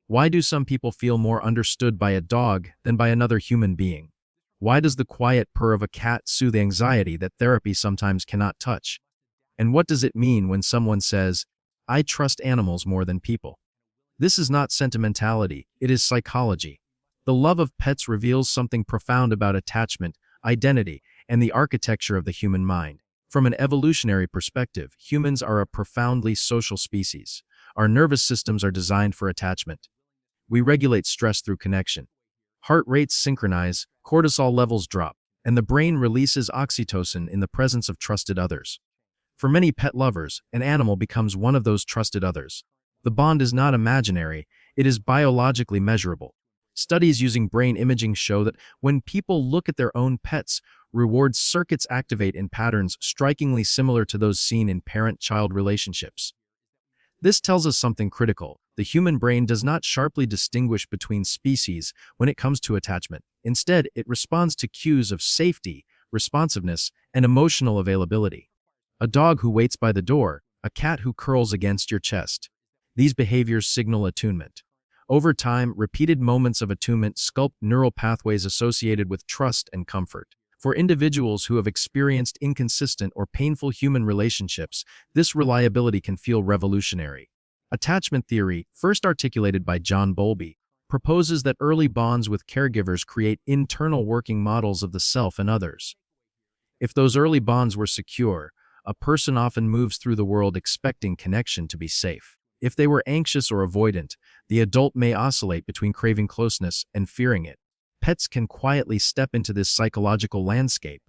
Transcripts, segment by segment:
Why do some people feel more understood by a dog than by another human being? Why does the quiet purr of a cat soothe anxiety that therapy sometimes cannot touch? And what does it mean when someone says, "I trust animals more than people"? This is not sentimentality, it is psychology. The love of pets reveals something profound about attachment, identity, and the architecture of the human mind. From an evolutionary perspective, humans are a profoundly social species. Our nervous systems are designed for attachment. We regulate stress through connection. Heart rates synchronize, cortisol levels drop, and the brain releases oxytocin in the presence of trusted others. For many pet lovers, an animal becomes one of those trusted others. The bond is not imaginary, it is biologically measurable. Studies using brain imaging show that when people look at their own pets, reward circuits activate in patterns strikingly similar to those seen in parent-child relationships. This tells us something critical. The human brain does not sharply distinguish between species when it comes to attachment. Instead, it responds to cues of safety, responsiveness, and emotional availability. A dog who waits by the door, a cat who curls against your chest. These behaviors signal attunement. Over time, repeated moments of attunement sculpt neural pathways associated with trust and comfort. For individuals who have experienced inconsistent or painful human relationships, this reliability can feel revolutionary. Attachment theory, first articulated by John Bowlby, proposes that early bonds with caregivers create internal working models of the self and others. If those early bonds were secure, a person often moves through the world expecting connection to be safe. If they were anxious or avoidant, the adult may oscillate between craving closeness and fearing it. Pets can quietly step into this psychological landscape.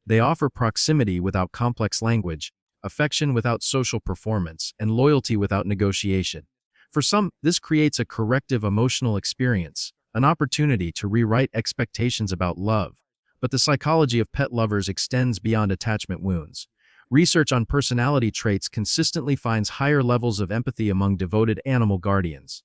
They offer proximity without complex language, affection without social performance, and loyalty without negotiation. For some, this creates a corrective emotional experience, an opportunity to rewrite expectations about love. But the psychology of pet lovers extends beyond attachment wounds. Research on personality traits consistently finds higher levels of empathy among devoted animal guardians.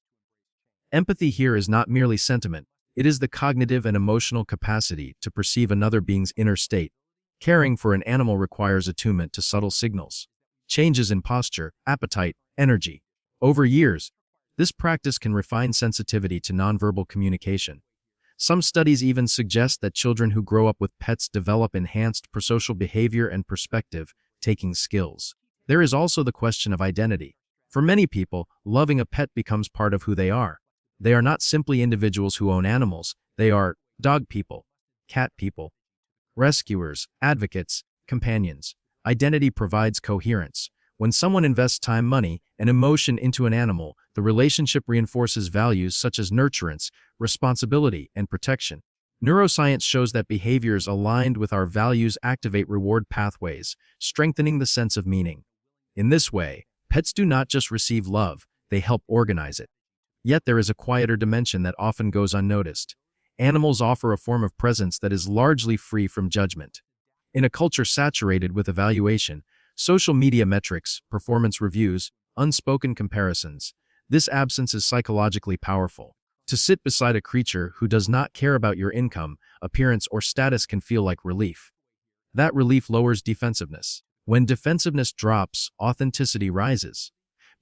Empathy here is not merely sentiment, it is the cognitive and emotional capacity to perceive another being's inner state. Caring for an animal requires attunement to subtle signals, changes in posture, appetite, energy. Over years, this practice can refine sensitivity to nonverbal communication. Some studies even suggest that children who grow up with pets develop enhanced prosocial behavior and perspective-taking skills. There is also the question of identity. For many people, loving a pet becomes part of who they are. They are not simply individuals who own animals, they are dog people, cat people, rescuers, advocates, companions. Identity provides coherence. When someone invests time, money, and emotion into an animal, the relationship reinforces values such as nurturance, responsibility, and protection. Neuroscience shows that behaviors aligned with our values activate reward pathways, strengthening the sense of meaning. In this way, pets do not just receive love, they help organize it. Yet there is a quieter dimension that often goes unnoticed. Animals offer a form of presence that is largely free from judgment. In a culture saturated with evaluation, social media metrics, performance reviews, unspoken comparisons, this absence is psychologically powerful. To sit beside a creature who does not care about your income, appearance, or status can feel like relief. That relief lowers defensiveness. When defensiveness drops, authenticity rises.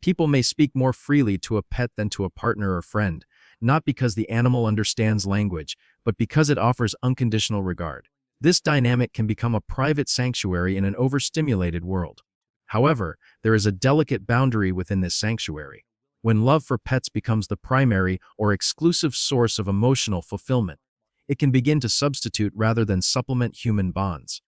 People may speak more freely to a pet than to a partner or friend, not because the animal understands language, but because it offers unconditional regard. This dynamic can become a private sanctuary in an overstimulated world. However, there is a delicate boundary within this sanctuary. When love for pets becomes the primary or exclusive source of emotional fulfillment, it can begin to substitute rather than supplement human bonds.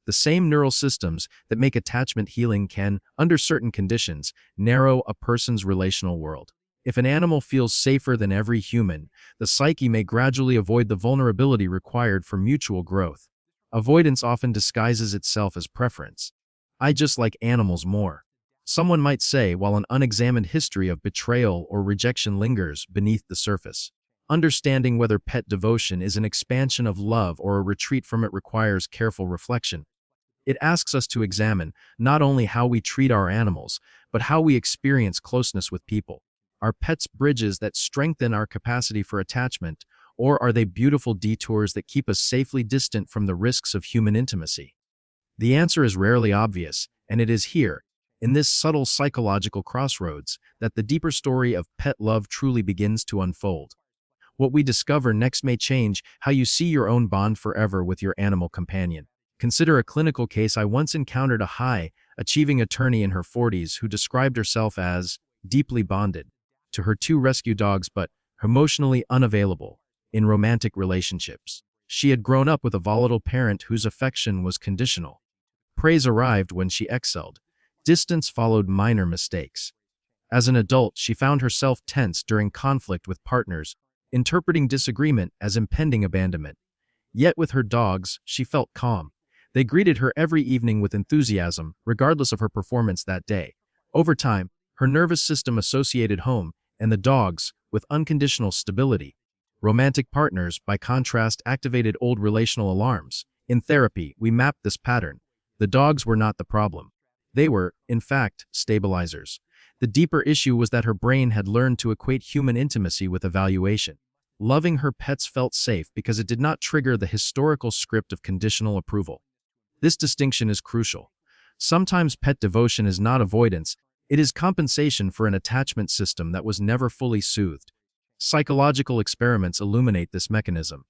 The same neural systems that make attachment healing can, under certain conditions, narrow a person's relational world. If an animal feels safer than every human, the psyche may gradually avoid the vulnerability required for mutual growth. Avoidance often disguises itself as preference. I just like animals more, someone might say, while an unexamined history of betrayal or rejection lingers beneath the surface. Understanding whether pet devotion is an expansion of love or a retreat from it requires careful reflection. It asks us to examine not only how we treat our animals, but how we experience closeness with people. Are pets bridges that strengthen our capacity for attachment, or are they beautiful detours that keep us safely distant from the risks of human intimacy? The answer is rarely obvious, and it is here, In this subtle psychological crossroads, that the deeper story of pet love truly begins to unfold. What we discover next may change how you see your own bond forever with your animal companion. Consider a clinical case. I once encountered a high-achieving attorney in her 40s who described herself as deeply bonded to her two rescue dogs but emotionally unavailable in romantic relationships. She had grown up with a volatile parent whose affection was conditional. Praise arrived when she excelled. Distance followed minor mistakes. As an adult, she found herself tense during conflict with partners, interpreting disagreement as impending abandonment. Yet with her dogs, she felt calm. They greeted her every evening with enthusiasm, regardless of her performance that day. Over time, her nervous system associated home and the dogs with unconditional stability. Romantic partners, by contrast, activated old relational alarms. In therapy, we mapped this pattern. The dogs were not the problem. They were, in fact, stabilizers. The deeper issue was that her brain had learned to equate human intimacy with evaluation. Loving her pets felt safe because it did not trigger the historical script of conditional approval. This distinction is crucial. Sometimes pet devotion is not avoidance, it is compensation for an attachment system that was never fully soothed. Psychological experiments illuminate this mechanism.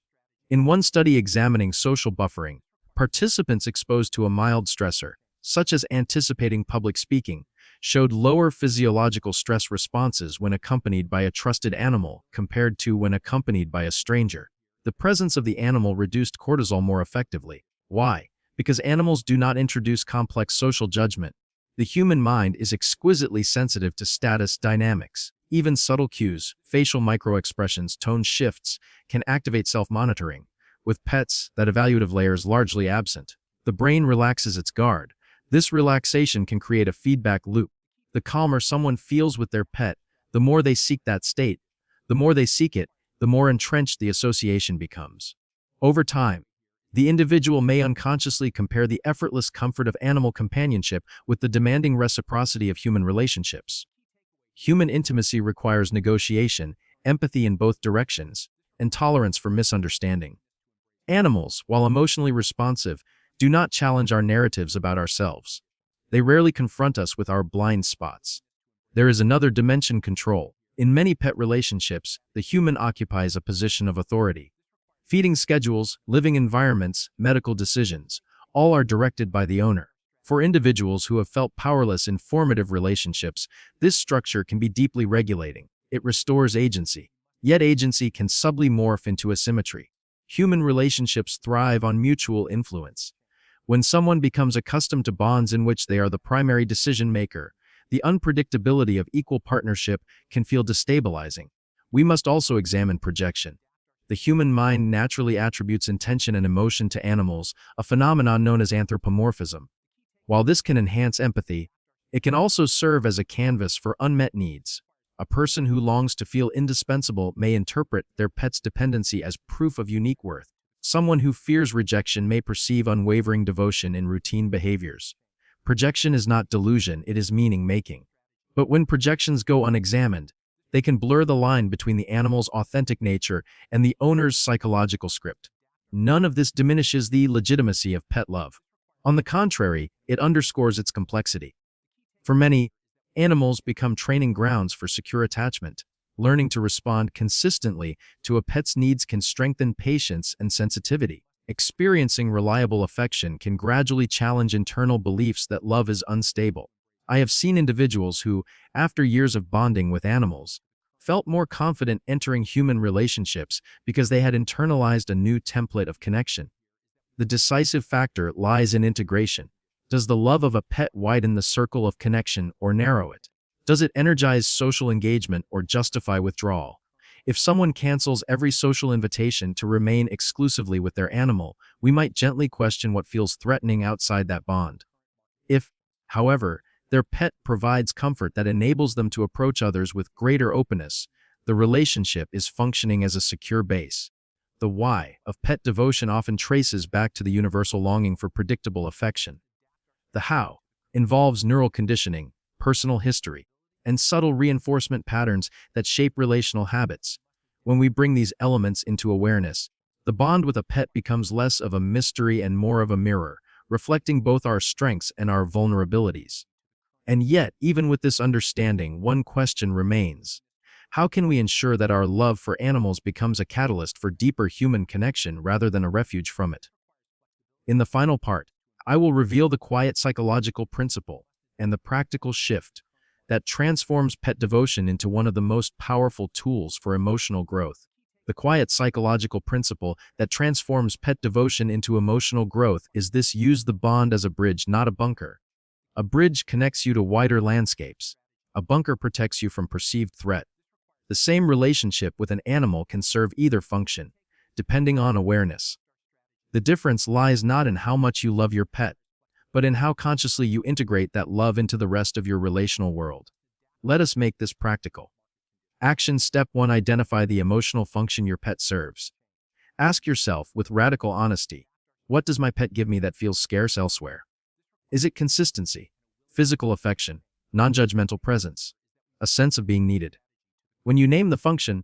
In one study examining social buffering, participants exposed to a mild stressor, such as anticipating public speaking, showed lower physiological stress responses when accompanied by a trusted animal compared to when accompanied by a stranger. The presence of the animal reduced cortisol more effectively. Why? Because animals do not introduce complex social judgment. The human mind is exquisitely sensitive to status dynamics. Even subtle cues, facial microexpressions, tone shifts, can activate self-monitoring. With pets, that evaluative layer is largely absent. The brain relaxes its guard. This relaxation can create a feedback loop. The calmer someone feels with their pet, the more they seek that state. The more they seek it, the more entrenched the association becomes. Over time, the individual may unconsciously compare the effortless comfort of animal companionship with the demanding reciprocity of human relationships. Human intimacy requires negotiation, empathy in both directions, and tolerance for misunderstanding. Animals, while emotionally responsive, do not challenge our narratives about ourselves. They rarely confront us with our blind spots. There is another dimension: control. In many pet relationships, the human occupies a position of authority. Feeding schedules, living environments, medical decisions, all are directed by the owner. For individuals who have felt powerless in formative relationships, this structure can be deeply regulating. It restores agency. Yet agency can subtly morph into asymmetry. Human relationships thrive on mutual influence. When someone becomes accustomed to bonds in which they are the primary decision maker, the unpredictability of equal partnership can feel destabilizing. We must also examine projection. The human mind naturally attributes intention and emotion to animals, a phenomenon known as anthropomorphism. While this can enhance empathy, it can also serve as a canvas for unmet needs. A person who longs to feel indispensable may interpret their pet's dependency as proof of unique worth. Someone who fears rejection may perceive unwavering devotion in routine behaviors. Projection is not delusion, it is meaning-making. But when projections go unexamined, they can blur the line between the animal's authentic nature and the owner's psychological script. None of this diminishes the legitimacy of pet love. On the contrary, it underscores its complexity. For many, animals become training grounds for secure attachment. Learning to respond consistently to a pet's needs can strengthen patience and sensitivity. Experiencing reliable affection can gradually challenge internal beliefs that love is unstable. I have seen individuals who, after years of bonding with animals, felt more confident entering human relationships because they had internalized a new template of connection. The decisive factor lies in integration. Does the love of a pet widen the circle of connection or narrow it? Does it energize social engagement or justify withdrawal? If someone cancels every social invitation to remain exclusively with their animal, we might gently question what feels threatening outside that bond. If, however, their pet provides comfort that enables them to approach others with greater openness, the relationship is functioning as a secure base. The why of pet devotion often traces back to the universal longing for predictable affection. The how involves neural conditioning, personal history, and subtle reinforcement patterns that shape relational habits. When we bring these elements into awareness, the bond with a pet becomes less of a mystery and more of a mirror, reflecting both our strengths and our vulnerabilities. And yet, even with this understanding, one question remains. How can we ensure that our love for animals becomes a catalyst for deeper human connection rather than a refuge from it? In the final part, I will reveal the quiet psychological principle and the practical shift that transforms pet devotion into one of the most powerful tools for emotional growth. The quiet psychological principle that transforms pet devotion into emotional growth is this: use the bond as a bridge, not a bunker. A bridge connects you to wider landscapes. A bunker protects you from perceived threat. The same relationship with an animal can serve either function, depending on awareness. The difference lies not in how much you love your pet, but in how consciously you integrate that love into the rest of your relational world. Let us make this practical. Action Step 1: identify the emotional function your pet serves. Ask yourself with radical honesty, what does my pet give me that feels scarce elsewhere? Is it consistency, physical affection, non-judgmental presence, a sense of being needed? When you name the function,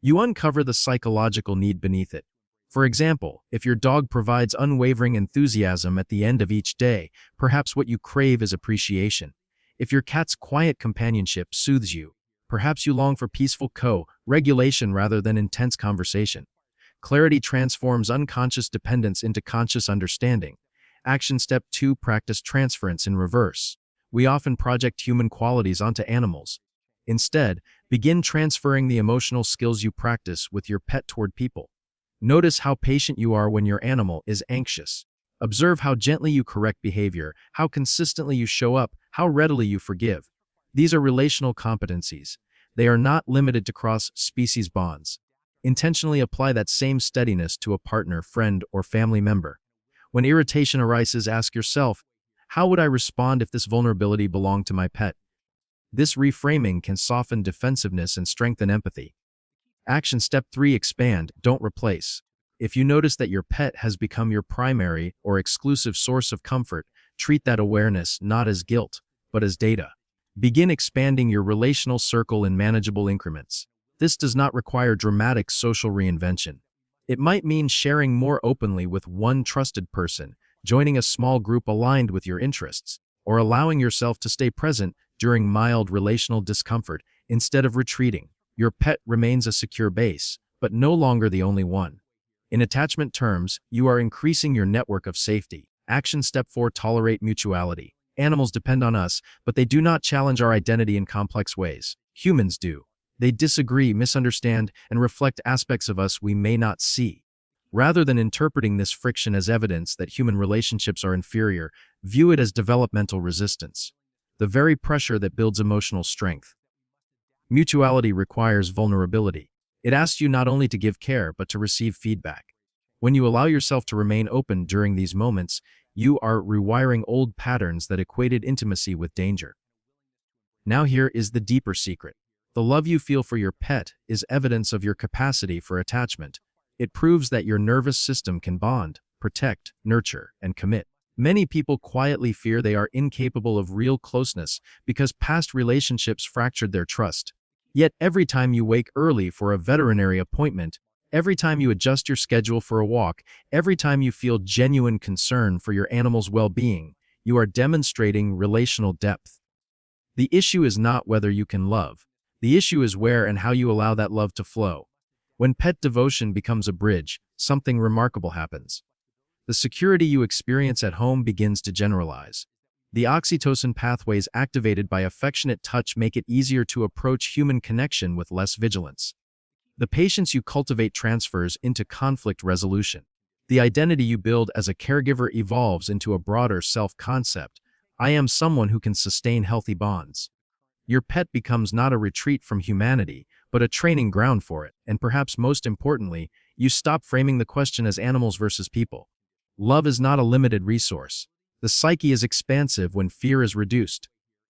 you uncover the psychological need beneath it. For example, if your dog provides unwavering enthusiasm at the end of each day, perhaps what you crave is appreciation. If your cat's quiet companionship soothes you, perhaps you long for peaceful co-regulation rather than intense conversation. Clarity transforms unconscious dependence into conscious understanding. Action Step 2: practice transference in reverse. We often project human qualities onto animals. Instead, begin transferring the emotional skills you practice with your pet toward people. Notice how patient you are when your animal is anxious. Observe how gently you correct behavior, how consistently you show up, how readily you forgive. These are relational competencies. They are not limited to cross-species bonds. Intentionally apply that same steadiness to a partner, friend, or family member. When irritation arises, ask yourself, how would I respond if this vulnerability belonged to my pet? This reframing can soften defensiveness and strengthen empathy. Action Step 3: expand, don't replace. If you notice that your pet has become your primary or exclusive source of comfort, treat that awareness not as guilt, but as data. Begin expanding your relational circle in manageable increments. This does not require dramatic social reinvention. It might mean sharing more openly with one trusted person, joining a small group aligned with your interests, or allowing yourself to stay present during mild relational discomfort instead of retreating. Your pet remains a secure base, but no longer the only one. In attachment terms, you are increasing your network of safety. Action Step 4: tolerate mutuality. Animals depend on us, but they do not challenge our identity in complex ways. Humans do. They disagree, misunderstand, and reflect aspects of us we may not see. Rather than interpreting this friction as evidence that human relationships are inferior, view it as developmental resistance, the very pressure that builds emotional strength. Mutuality requires vulnerability. It asks you not only to give care, but to receive feedback. When you allow yourself to remain open during these moments, you are rewiring old patterns that equated intimacy with danger. Now here is the deeper secret. The love you feel for your pet is evidence of your capacity for attachment. It proves that your nervous system can bond, protect, nurture, and commit. Many people quietly fear they are incapable of real closeness because past relationships fractured their trust. Yet every time you wake early for a veterinary appointment, every time you adjust your schedule for a walk, every time you feel genuine concern for your animal's well-being, you are demonstrating relational depth. The issue is not whether you can love. The issue is where and how you allow that love to flow. When pet devotion becomes a bridge, something remarkable happens. The security you experience at home begins to generalize. The oxytocin pathways activated by affectionate touch make it easier to approach human connection with less vigilance. The patience you cultivate transfers into conflict resolution. The identity you build as a caregiver evolves into a broader self-concept. I am someone who can sustain healthy bonds. Your pet becomes not a retreat from humanity, but a training ground for it, and perhaps most importantly, you stop framing the question as animals versus people. Love is not a limited resource. The psyche is expansive when fear is reduced.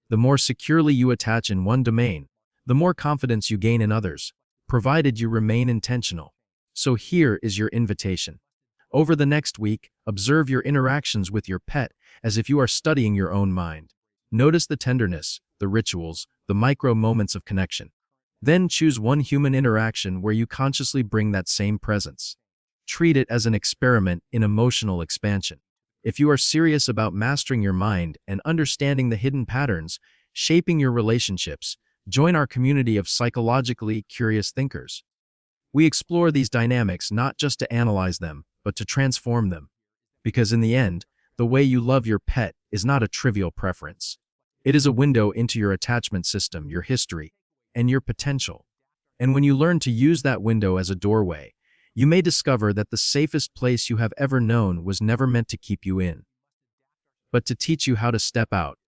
The more securely you attach in one domain, the more confidence you gain in others, provided you remain intentional. So here is your invitation. Over the next week, observe your interactions with your pet as if you are studying your own mind. Notice the tenderness, the rituals, the micro moments of connection. Then choose one human interaction where you consciously bring that same presence. Treat it as an experiment in emotional expansion. If you are serious about mastering your mind and understanding the hidden patterns, shaping your relationships, join our community of psychologically curious thinkers. We explore these dynamics not just to analyze them, but to transform them. Because in the end, the way you love your pet is not a trivial preference. It is a window into your attachment system, your history, and your potential. And when you learn to use that window as a doorway, you may discover that the safest place you have ever known was never meant to keep you in, but to teach you how to step out,